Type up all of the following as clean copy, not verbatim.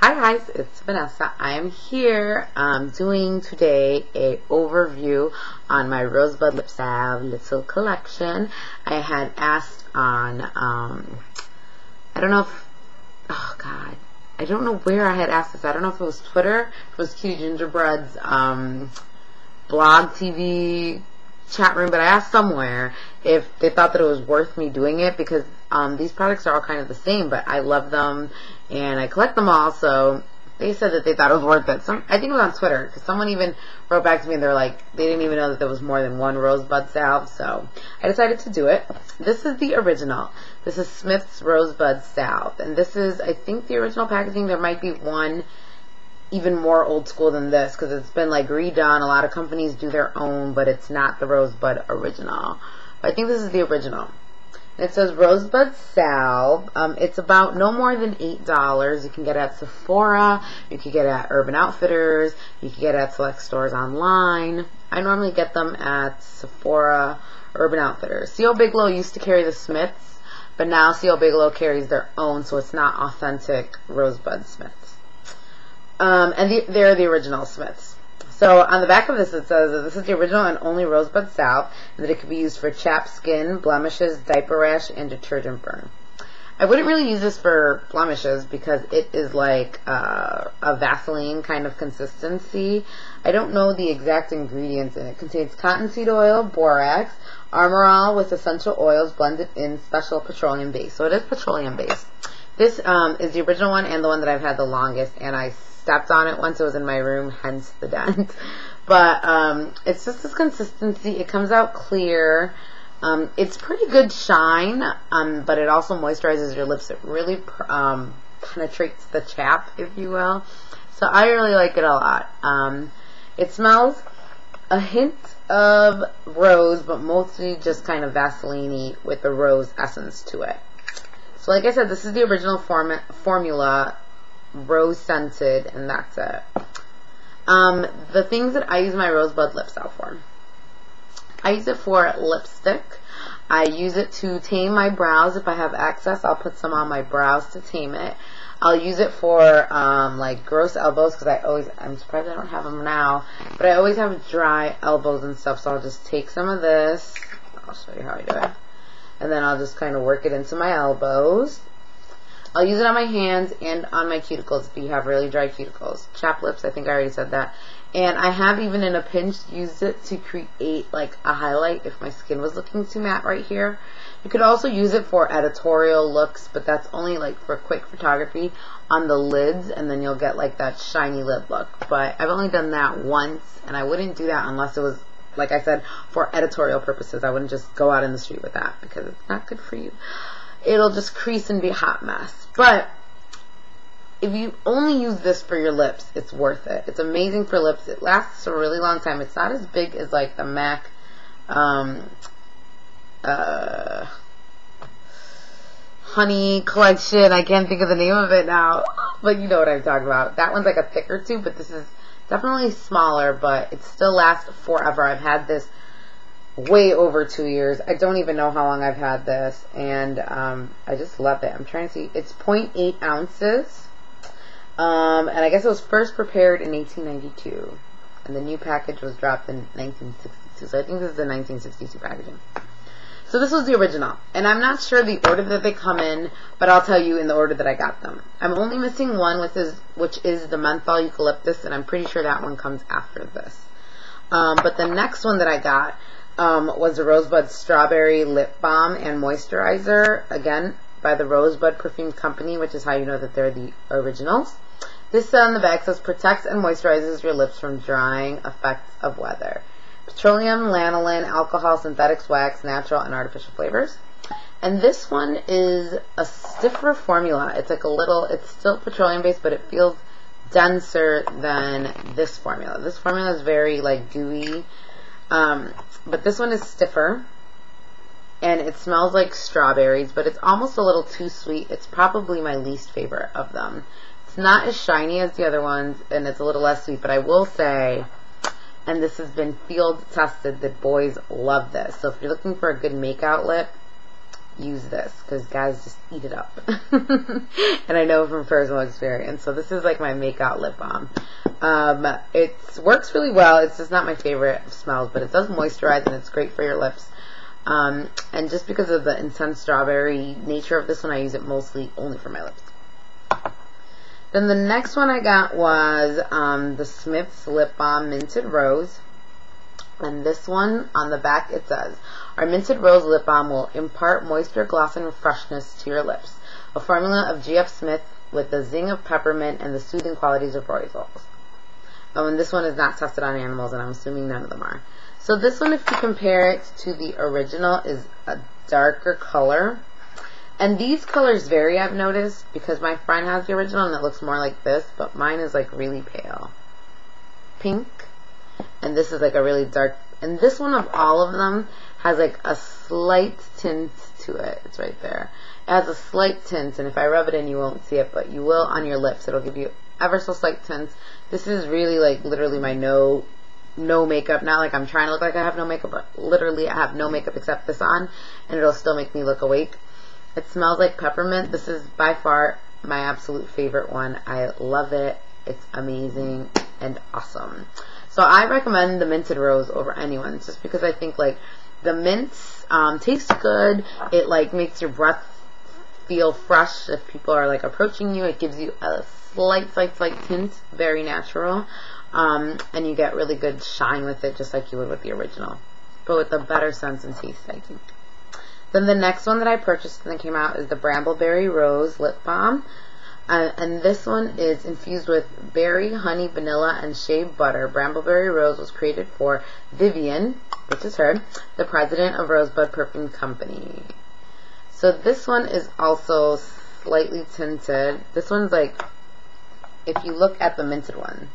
Hi guys, it's Vanessa. I am here doing today a overview on my Rosebud Lip Salve little collection. I had asked on, I don't know if, oh god, I don't know where I had asked this. I don't know if it was Twitter, if it was Cutie Gingerbread's blog, TV, chat room, but I asked somewhere if they thought that it was worth me doing it because these products are all kind of the same, but I love them and I collect them all, so they said that they thought it was worth it. I think it was on Twitter, because someone even wrote back to me and they're like, they didn't even know that there was more than one Rosebud salve, so I decided to do it. This is the original. This is Smith's Rosebud salve, and this is, I think, the original packaging. There might be one even more old school than this, because it's been like redone. A lot of companies do their own, but it's not the Rosebud original. But I think this is the original. And it says Rosebud salve. It's about no more than $8. You can get it at Sephora, you can get it at Urban Outfitters, you can get it at select stores online. I normally get them at Sephora, Urban Outfitters. C.O. Bigelow used to carry the Smiths, but now C.O. Bigelow carries their own, so it's not authentic Rosebud Smiths. And they're the original Smiths. So on the back of this it says that this is the original and only Rosebud salve, and that it can be used for chapped skin, blemishes, diaper rash, and detergent burn. I wouldn't really use this for blemishes because it is like a Vaseline kind of consistency. I don't know the exact ingredients in it. It contains cottonseed oil, borax, Armor All with essential oils blended in special petroleum base. So it is petroleum based. This is the original one and the one that I've had the longest, and I stepped on it once. It was in my room, hence the dent. But it's just this consistency. It comes out clear. It's pretty good shine, but it also moisturizes your lips. It really penetrates the chap, if you will. So I really like it a lot. It smells a hint of rose, but mostly just kind of Vaseline-y with the rose essence to it. So like I said, this is the original formula, rose scented, and that's it. The things that I use my Rosebud lip salve for. I use it for lipstick. I use it to tame my brows. If I have excess, I'll put some on my brows to tame it. I'll use it for like gross elbows, because I'm surprised I don't have them now, but I always have dry elbows and stuff, so I'll just take some of this. I'll show you how I do it. And then I'll just kind of work it into my elbows. I'll use it on my hands and on my cuticles if you have really dry cuticles. Chapped lips, I think I already said that. And I have even in a pinch used it to create like a highlight if my skin was looking too matte right here. You could also use it for editorial looks, but that's only like for quick photography on the lids, and then you'll get like that shiny lid look. But I've only done that once, and I wouldn't do that unless it was, like I said, for editorial purposes. I wouldn't just go out in the street with that because it's not good for you. It'll just crease and be a hot mess. But if you only use this for your lips, it's worth it. It's amazing for lips. It lasts a really long time. It's not as big as like the MAC honey collection. I can't think of the name of it now, but you know what I'm talking about. That one's like a thicker tube, but this is definitely smaller, but it still lasts forever. I've had this way over 2 years. I don't even know how long I've had this, and I just love it. I'm trying to see. It's 0.8 ounces, and I guess it was first prepared in 1892, and the new package was dropped in 1962, so I think this is the 1962 packaging. So this was the original, and I'm not sure the order that they come in, but I'll tell you in the order that I got them. I'm only missing one, which is the menthol eucalyptus, and I'm pretty sure that one comes after this. But the next one that I got was the Rosebud Strawberry Lip Balm and Moisturizer, again by the Rosebud Perfume Company, which is how you know that they're the originals. This on the back says protects and moisturizes your lips from drying effects of weather. Petroleum, lanolin, alcohol, synthetics, wax, natural, and artificial flavors. And this one is a stiffer formula. It's like it's still petroleum based, but it feels denser than this formula. This formula is very like gooey, but this one is stiffer, and it smells like strawberries, but it's almost a little too sweet. It's probably my least favorite of them. It's not as shiny as the other ones, and it's a little less sweet, but I will say, and this has been field tested, that boys love this. So if you're looking for a good makeout lip, use this because guys just eat it up. And I know from personal experience. So this is like my makeout lip balm. It works really well. It's just not my favorite of smells, but it does moisturize and it's great for your lips. And just because of the intense strawberry nature of this one, I use it mostly only for my lips. Then the next one I got was the Smith's Lip Balm Minted Rose. And this one, on the back, it says, our Minted Rose Lip Balm will impart moisture, gloss, and freshness to your lips. A formula of G.F. Smith with the zing of peppermint and the soothing qualities of rosehip. Oh, and this one is not tested on animals, and I'm assuming none of them are. So this one, if you compare it to the original, is a darker color. And these colors vary, I've noticed, because my friend has the original and it looks more like this, but mine is like really pale pink, and this is like a really dark, and this one of all of them has like a slight tint to it. It's right there. It has a slight tint, and if I rub it in you won't see it, but you will on your lips. It'll give you ever so slight tints. This is really like literally my no makeup. Not like I'm trying to look like I have no makeup, but literally I have no makeup except this on, and it'll still make me look awake. It smells like peppermint. This is by far my absolute favorite one. I love it. It's amazing and awesome. So I recommend the Minted Rose over anyone, just because I think like the mints taste good. It like makes your breath feel fresh if people are like approaching you. It gives you a slight tint, very natural, and you get really good shine with it, just like you would with the original, but with a better sense and taste, I think. Then the next one that I purchased and that came out is the Brambleberry Rose Lip Balm. And this one is infused with berry, honey, vanilla, and shea butter. Brambleberry Rose was created for Vivian, which is her, the president of Rosebud Perfume Company. So this one is also slightly tinted. This one's like, if you look at the minted one,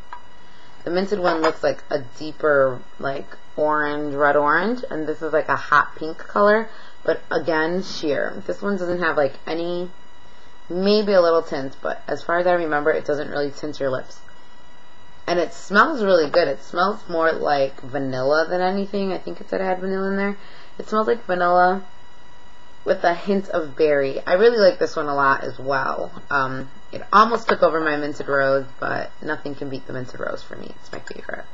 the minted one looks like a deeper like orange, red orange, and this is like a hot pink color. But again, sheer. This one doesn't have like any, maybe a little tint, but as far as I remember, it doesn't really tint your lips. And it smells really good. It smells more like vanilla than anything. I think it said it had vanilla in there. It smells like vanilla with a hint of berry. I really like this one a lot as well. It almost took over my Minted Rose, but nothing can beat the Minted Rose for me. It's my favorite.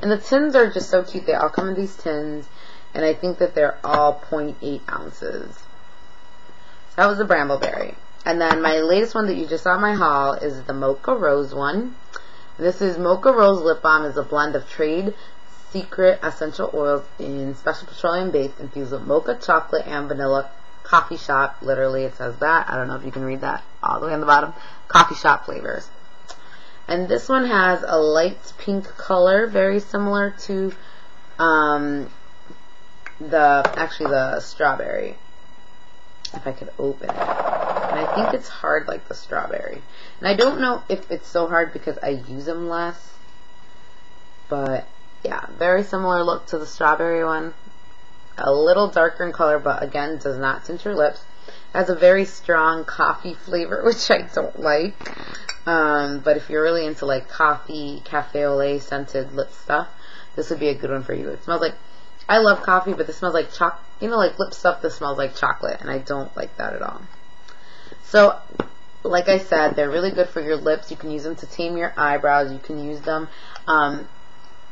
And the tins are just so cute. They all come in these tins. And I think that they're all 0.8 ounces. So that was the Brambleberry. And then my latest one that you just saw in my haul is the Mocha Rose one. This is Mocha Rose Lip Balm. Is a blend of trade secret essential oils in special petroleum base infused with mocha, chocolate, and vanilla coffee shop. Literally, it says that. I don't know if you can read that all the way on the bottom. Coffee shop flavors. And this one has a light pink color, very similar to the strawberry, if I could open it. And I think it's hard like the strawberry, and I don't know if it's so hard because I use them less, but yeah, very similar look to the strawberry one, a little darker in color, but again does not tint your lips. It has a very strong coffee flavor, which I don't like, but if you're really into like coffee, cafe au lait scented lip stuff, this would be a good one for you. It smells like, I love coffee, but this smells like like lip stuff that smells like chocolate, and I don't like that at all. So, like I said, they're really good for your lips. You can use them to tame your eyebrows. You can use them,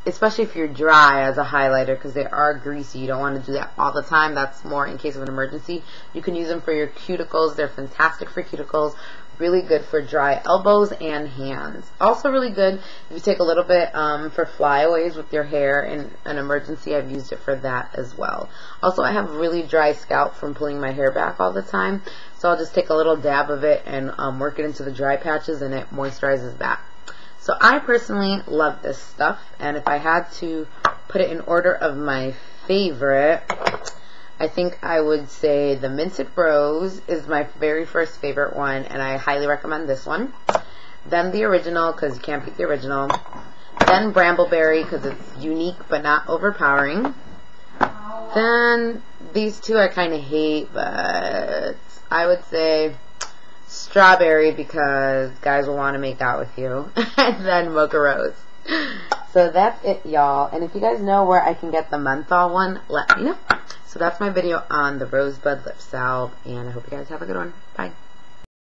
especially if you're dry, as a highlighter, because they are greasy. You don't want to do that all the time. That's more in case of an emergency. You can use them for your cuticles. They're fantastic for cuticles. Really good for dry elbows and hands. Also really good if you take a little bit for flyaways with your hair in an emergency. I've used it for that as well. Also, I have really dry scalp from pulling my hair back all the time, so I'll just take a little dab of it and work it into the dry patches, and it moisturizes that. So I personally love this stuff, and if I had to put it in order of my favorite, I think I would say the Minted Rose is my very first favorite one, and I highly recommend this one. Then the original, because you can't beat the original. Then Brambleberry, because it's unique but not overpowering. Then these two I kind of hate, but I would say Strawberry, because guys will want to make out with you. And then Mocha Rose. So that's it, y'all. And if you guys know where I can get the menthol one, let me know. So that's my video on the Rosebud lip salve, and I hope you guys have a good one. Bye.